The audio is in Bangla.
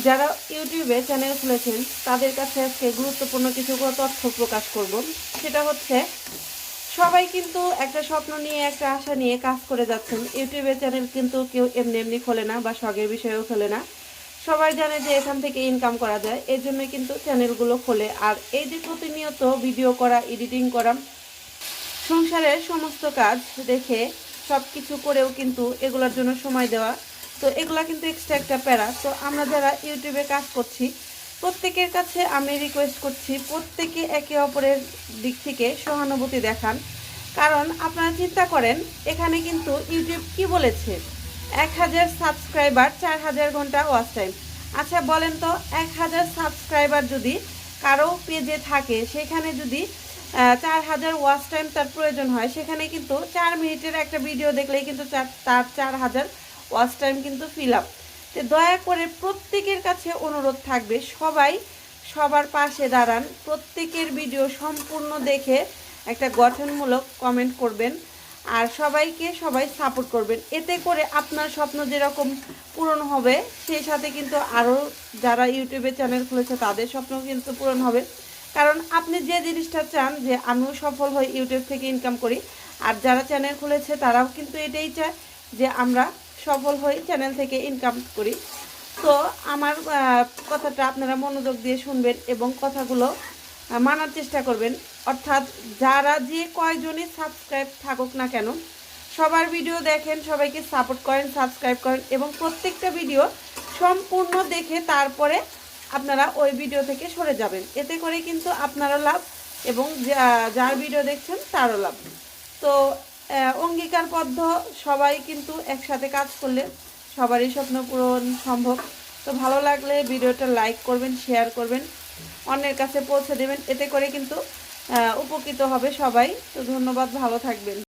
যারা ইউটিউবে চ্যানেল খুলেছেন তাদের কাছে আজকে গুরুত্বপূর্ণ কিছু তথ্য প্রকাশ করব। সেটা হচ্ছে, সবাই কিন্তু একটা স্বপ্ন নিয়ে একটা আশা নিয়ে কাজ করে যাচ্ছেন। ইউটিউবের চ্যানেল কিন্তু কেউ এমনি এমনি খোলে না বা শখের বিষয়েও খোলে না। সবাই জানে যে এখান থেকে ইনকাম করা যায়, এর জন্য কিন্তু চ্যানেলগুলো খোলে। আর এই যে প্রতিনিয়ত ভিডিও করা, এডিটিং করা, সংসারের সমস্ত কাজ দেখে সব কিছু করেও কিন্তু এগুলোর জন্য সময় দেওয়া, তো এগুলা কিন্তু এক্সট্রা একটা প্যারা। তো আমরা যারা ইউটিউবে কাজ করছি প্রত্যেকের কাছে আমি রিকোয়েস্ট করছি, প্রত্যেকে একে অপরের দিক থেকে সহানুভূতি দেখান। কারণ আপনারা চিন্তা করেন, এখানে কিন্তু ইউটিউব কি বলেছে, 1000 সাবস্ক্রাইবার 4000 ঘন্টা ওয়াচ টাইম। আচ্ছা বলেন তো, 1000 সাবস্ক্রাইবার যদি কারো পেজে থাকে, সেখানে যদি 4000 ওয়াচ টাইম তার প্রয়োজন হয়, সেখানে কিন্তু 4 মিনিটের একটা ভিডিও দেখলেই কিন্তু তার 4000 ওয়াচ টাইম কিন্তু ফিল আপ। তো দয়া করে প্রত্যেকের কাছে অনুরোধ থাকবে, সবাই সবার পাশে দাঁড়ান, প্রত্যেকের ভিডিও সম্পূর্ণ দেখে একটা গঠনমূলক কমেন্ট করবেন, আর সবাইকে সবাই সাপোর্ট করবেন। এতে করে আপনার স্বপ্ন যেরকম পূরণ হবে, সেই সাথে কিন্তু আরও যারা ইউটিউবে চ্যানেল খুলেছে তাদের স্বপ্ন কিন্তু পূরণ হবে। কারণ আপনি যে জিনিসটা চান যে আমিও সফল হই, ইউটিউব থেকে ইনকাম করি, আর যারা চ্যানেল খুলেছে তারাও কিন্তু এটাই চায় যে আমরা সফল হই, চ্যানেল থেকে ইনকাম করি। তো আমার কথাটা আপনারা মনোযোগ দিয়ে শুনবেন এবং কথাগুলো মানার চেষ্টা করবেন। অর্থাৎ যারা যে কয়জনই সাবস্ক্রাইব থাকুক না কেন, সবার ভিডিও দেখেন, সবাইকে সাপোর্ট করেন, সাবস্ক্রাইব করেন এবং প্রত্যেকটা ভিডিও সম্পূর্ণ দেখে তারপরে আপনারা ওই ভিডিও থেকে সরে যাবেন। এতে করে কিন্তু আপনারও লাভ এবং যার ভিডিও দেখছেন তারও লাভ। তো অঙ্গীকারবদ্ধ, সবাই কিন্তু একসাথে কাজ করলে সবারই স্বপ্ন পূরণ সম্ভব। তো ভালো লাগলে ভিডিওটা লাইক করবেন, শেয়ার করবেন, অন্যের কাছে পৌঁছে দেবেন, এতে করে কিন্তু উপকৃত হবে সবাই। তো ধন্যবাদ, ভালো থাকবেন।